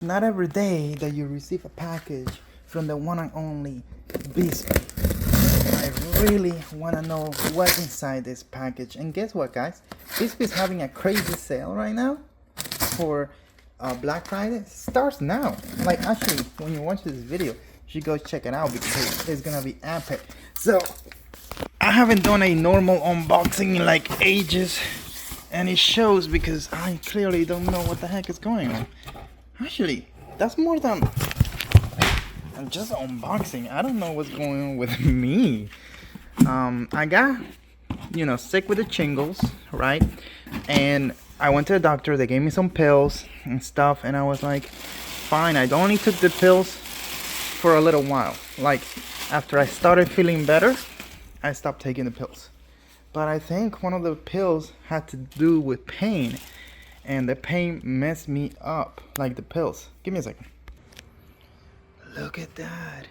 Not every day that you receive a package from the one and only Bixpy. I really want to know what's inside this package. And guess what, guys? Bixpy is having a crazy sale right now for Black Friday. It starts now. Like, actually, when you watch this video, you should go check it out because it's gonna be epic. So I haven't done a normal unboxing in like ages, and it shows because I clearly don't know what the heck is going on. Actually, that's more than just unboxing. I don't know what's going on with me. I got, sick with the shingles, right? And I went to the doctor. They gave me some pills and stuff, and I was like, fine. I only took the pills for a little while. Like, after I started feeling better, I stopped taking the pills. But I think one of the pills had to do with pain, and the pain messed me up, like the pills. Give me a second. Look at that.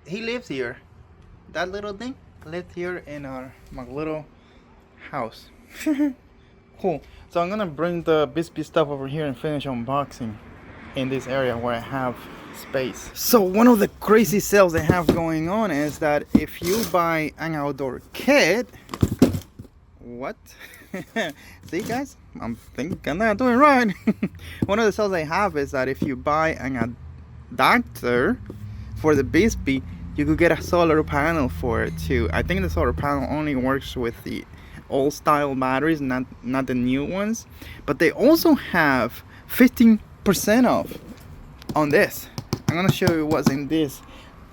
He lives here. That little thing lived here in my little house. Cool. So I'm gonna bring the Bixpy stuff over here and finish unboxing in this area where I have space. So one of the crazy sales they have going on is that if you buy an outdoor kit, what? See, guys, I'm thinking I'm not doing right. One of the sales they have is that if you buy an adapter for the Bixpy, you could get a solar panel for it too. I think the solar panel only works with the old style batteries, not the new ones. But they also have 15% off on this. I'm gonna show you what's in this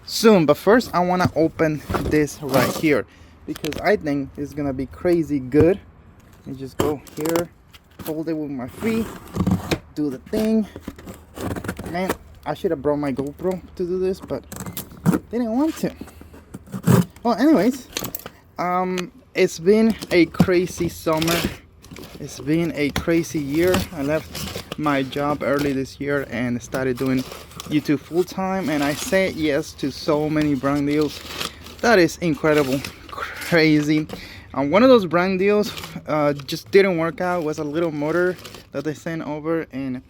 soon, but first I want to open this right here because I think it's gonna be crazy good. You just go here, hold it with my feet, do the thing. Man, I should have brought my GoPro to do this, but didn't want to. Well, anyways, it's been a crazy summer. It's been a crazy year. I left my job early this year and started doing YouTube full time, and I said yes to so many brand deals. That is incredible, crazy. One of those brand deals just didn't work out. It was a little motor that they sent over, and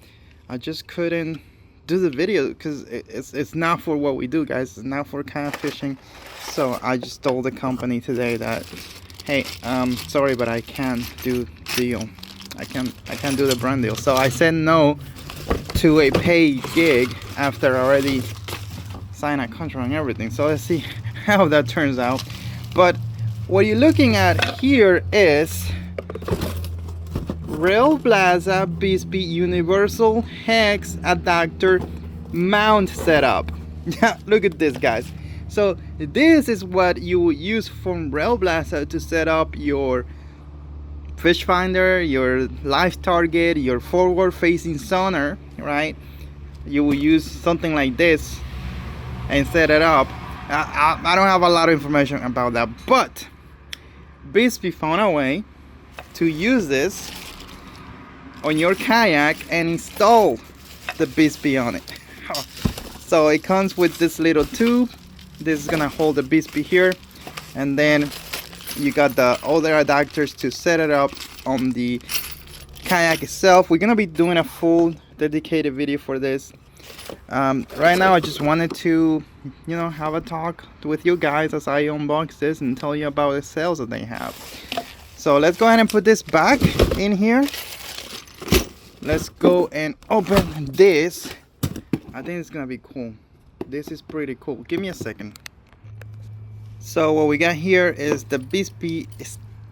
I just couldn't do the video because it's not for what we do, guys. It's not for kayak fishing. So I just told the company today that, hey, sorry, but I can't do deal. I can't do the brand deal. So I said no to a paid gig after I already signed a contract and everything. So let's see how that turns out. But what you're looking at here is Railblaza Bixpy Universal Hex Adapter Mount Setup. Yeah, look at this, guys. So this is what you would use from Railblaza to set up your fish finder, your live target, your forward facing sonar, right? You will use something like this and set it up. I don't have a lot of information about that, but Bixpy found a way to use this on your kayak and install the Bixpy on it. So it comes with this little tube. This is gonna hold the Bixpy here, and then you got the other adapters to set it up on the kayak itself. We're gonna be doing a full dedicated video for this. Right now I just wanted to have a talk with you guys as I unbox this and tell you about the sales that they have. So let's go ahead and put this back in here. Let's go and open this. I think it's gonna be cool. This is pretty cool. Give me a second. So what we got here is the Bixpy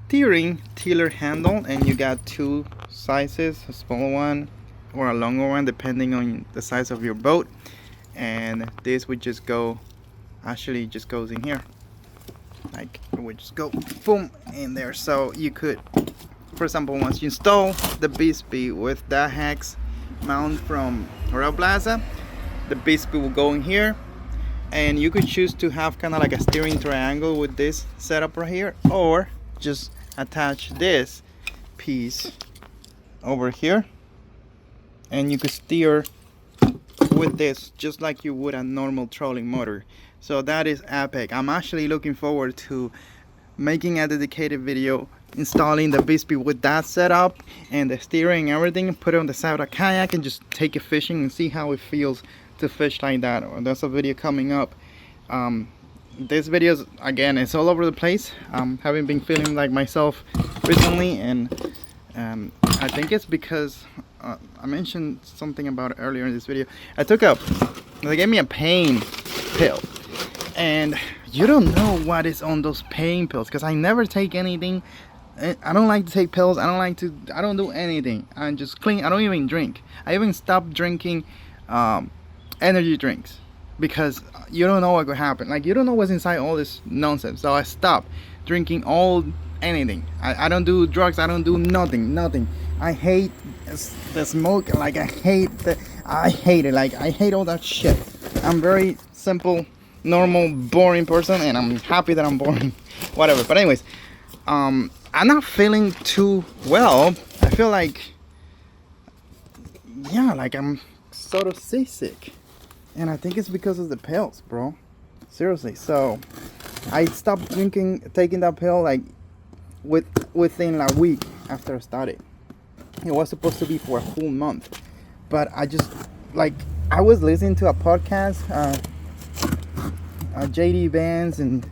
steering tiller handle, and you got two sizes, a small one or a longer one depending on the size of your boat. And this would just go, actually just goes in here, like it would just go boom in there. So you could, for example, once you install the Bixpy with that hex mount from Railblaza, the Bixpy will go in here, and you could choose to have kind of like a steering triangle with this setup right here, or just attach this piece over here and you could steer with this just like you would a normal trolling motor. So that is epic. I'm actually looking forward to making a dedicated video installing the Bixpy with that setup and the steering and everything, put it on the side of the kayak and just take it fishing and see how it feels to fish like that. There's a video coming up. This video, again, it's all over the place. Haven't been feeling like myself recently, and I think it's because I mentioned something about it earlier in this video. They gave me a pain pill, and you don't know what is on those pain pills, because I never take anything. I don't like to take pills. I don't do anything. I'm just clean. I don't even drink. I even stopped drinking energy drinks, because you don't know what could happen. Like, you don't know what's inside all this nonsense. So I stopped drinking anything. I don't do drugs. I don't do nothing. I hate the smoke. Like, I hate it. Like, I hate all that shit. I'm very simple, normal, boring person, and I'm happy that I'm boring. Whatever. But anyways, I'm not feeling too well. I feel like, yeah, like I'm sort of seasick. And I think it's because of the pills, bro. Seriously. So I stopped taking that pill like within a week after I started. It was supposed to be for a full month, but I just, like, I was listening to a podcast, JD Vance and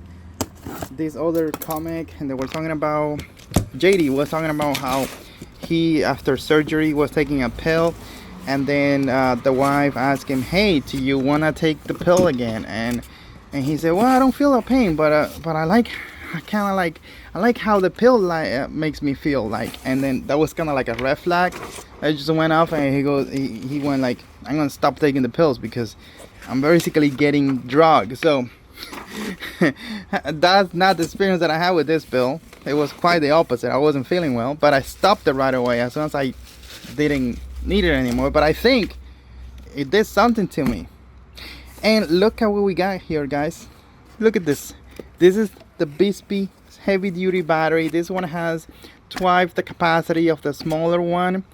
this other comic, and they were talking about, JD was talking about how he, after surgery, was taking a pill. And then the wife asked him, "Hey, do you wanna take the pill again?" And he said, "Well, I don't feel the pain, but I like how the pill makes me feel like." And then that was kind of like a red flag. I just went off, and he went like, "I'm gonna stop taking the pills because I'm basically getting drugged." So that's not the experience that I had with this pill. It was quite the opposite. I wasn't feeling well, but I stopped it right away as soon as I didn't need it anymore. But I think it did something to me. And look at what we got here, guys. Look at this. This is the Bixpy heavy duty battery. This one has twice the capacity of the smaller one,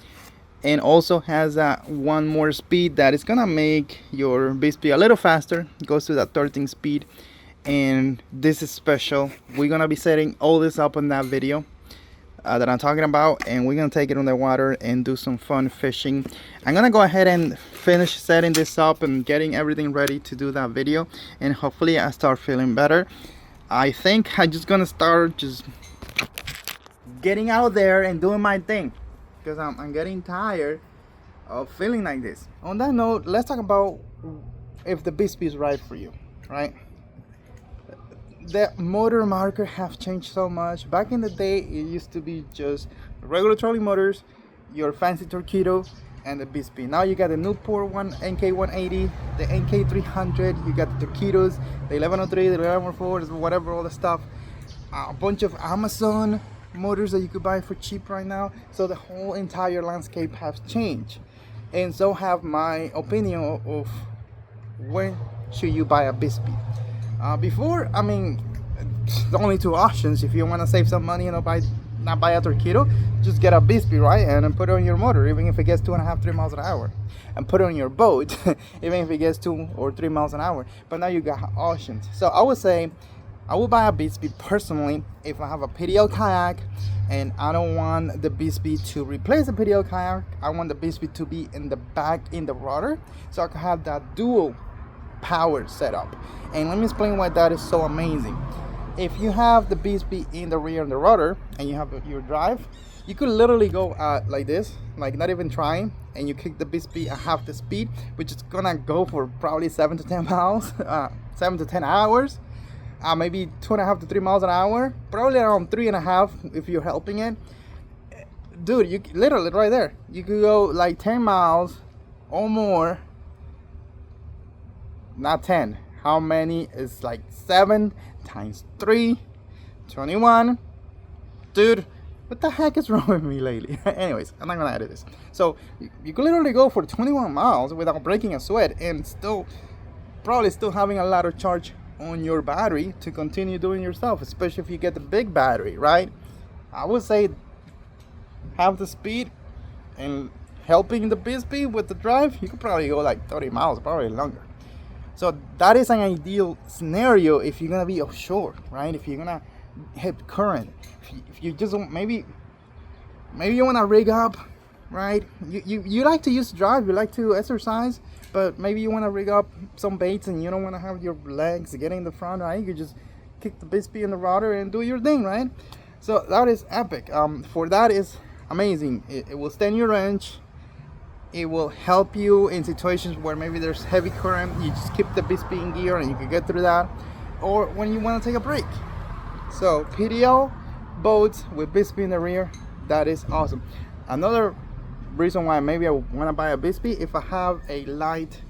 and also has one more speed that is gonna make your Bixpy a little faster. It goes to that 13 speed, and this is special. We're gonna be setting all this up in that video that I'm talking about, and we're gonna take it on the water and do some fun fishing. I'm gonna go ahead and finish setting this up and getting everything ready to do that video, and hopefully I start feeling better. I think I'm just gonna start just getting out there and doing my thing, because I'm getting tired of feeling like this. On that note, let's talk about if the Bixpy is right for you, right? The motor marker have changed so much. Back in the day, it used to be just regular trolling motors, your fancy Torpedo, and the Bixpy. Now you got the Newport NK180, the NK300, you got the Torpedoes, the 1103, the 1104, whatever, all the stuff. A bunch of Amazon motors that you could buy for cheap right now. So the whole entire landscape has changed, and so have my opinion of when should you buy a Bixpy. Before, I mean, the only two options. If you want to save some money and not buy a Torpedo, just get a Bixpy, right? And then put it on your motor, even if it gets 2.5-3 miles an hour, and put it on your boat, even if it gets 2 or 3 miles an hour. But now you got options. So I would say I would buy a Bixpy personally if I have a PDL kayak, and I don't want the Bixpy to replace the PDL kayak. I want the Bixpy to be in the back in the rudder, so I can have that dual power setup. And let me explain why that is so amazing. If you have the Bixpy in the rear and the rudder, and you have your drive, you could literally go like this, like not even trying, and you kick the Bixpy at half the speed, which is gonna go for probably 7 to 10 miles, 7 to 10 hours, maybe 2.5 to 3 miles an hour, probably around 3.5 if you're helping it. Dude, you literally right there, you could go like 10 miles or more. Not 10. How many is like 7 times 3? 21. Dude, what the heck is wrong with me lately? Anyways, I'm not gonna edit this. So you could literally go for 21 miles without breaking a sweat, and probably still having a lot of charge on your battery to continue doing your stuff, especially if you get the big battery, right? I would say have the speed, and helping the Bixpy with the drive, you could probably go like 30 miles, probably longer. So that is an ideal scenario if you're gonna be offshore, right? If you're gonna heavy current. If you just maybe you want to rig up, right? You like to use drive, you like to exercise, but maybe you want to rig up some baits and you don't want to have your legs getting in the front, right? You just kick the Bixpy in the rudder and do your thing, right? So that is epic. For that is amazing. It will stand your wrench. It will help you in situations where maybe there's heavy current. You just keep the Bixpy in gear and you can get through that. Or when you want to take a break. So PDL boats with Bixpy in the rear, that is awesome. Another reason why maybe I want to buy a Bixpy, if I have a light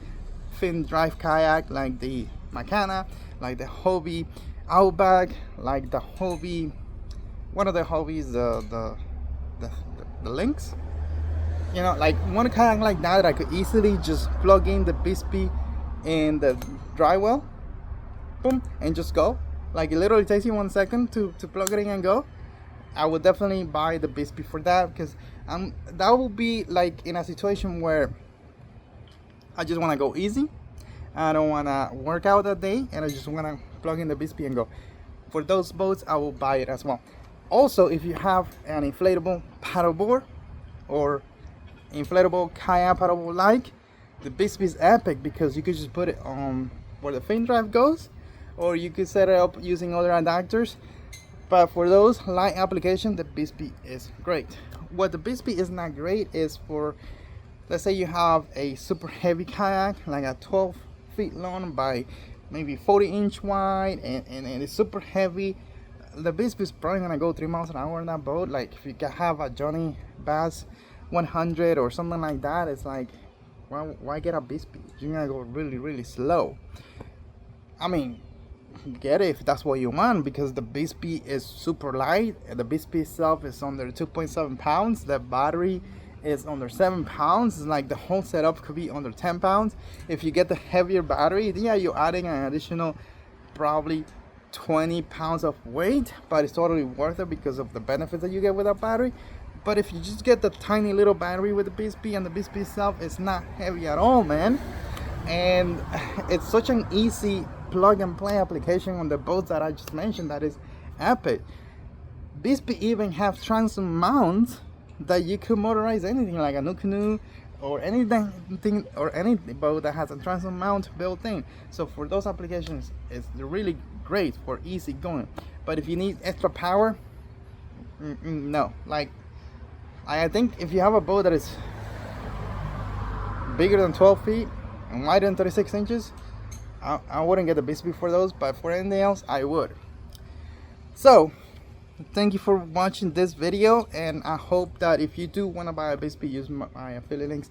fin drive kayak like the Makana, like the Hobie Outback, like the Hobie, one of the Hobies, the Lynx, you know, like one kayak like that I could easily just plug in the Bixpy in the dry well, boom, and just go. Like it literally takes you 1 second to plug it in and go. I would definitely buy the Bixpy for that, because that will be like in a situation where I just want to go easy. I don't want to work out that day and I just want to plug in the Bixpy and go. For those boats, I will buy it as well. Also, if you have an inflatable paddleboard or inflatable kayak paddleboard, like the Bixpy is epic, because you could just put it on where the fin drive goes, or you could set it up using other adapters. But for those light applications, the Bixpy is great. What the Bixpy is not great is for, let's say you have a super heavy kayak, like a 12 feet long by maybe 40-inch wide, and it's super heavy. The Bixpy is probably gonna go 3 miles an hour in that boat. Like if you can have a Johnny Bass 100 or something like that, it's like, why get a Bixpy? You're gonna go really slow. I mean, get it if that's what you want, because the Bixpy is super light. The Bixpy itself is under 2.7 pounds. The battery is under 7 pounds. It's like the whole setup could be under 10 pounds. If you get the heavier battery, yeah, you're adding an additional probably 20 pounds of weight, but it's totally worth it because of the benefits that you get with that battery. But if you just get the tiny little battery with the Bixpy, and the Bixpy itself is not heavy at all, man, and it's such an easy plug and play application on the boats that I just mentioned, that is epic. Bixpy even have transom mounts that you could motorize anything, like a new canoe or anything, or any boat that has a transom mount built in. So for those applications, it's really great for easy going. But if you need extra power, no. Like I think if you have a boat that is bigger than 12 feet and wider than 36 inches, I wouldn't get the Bixpy for those, but for anything else, I would. So thank you for watching this video, and I hope that if you do want to buy a Bixpy, use my affiliate links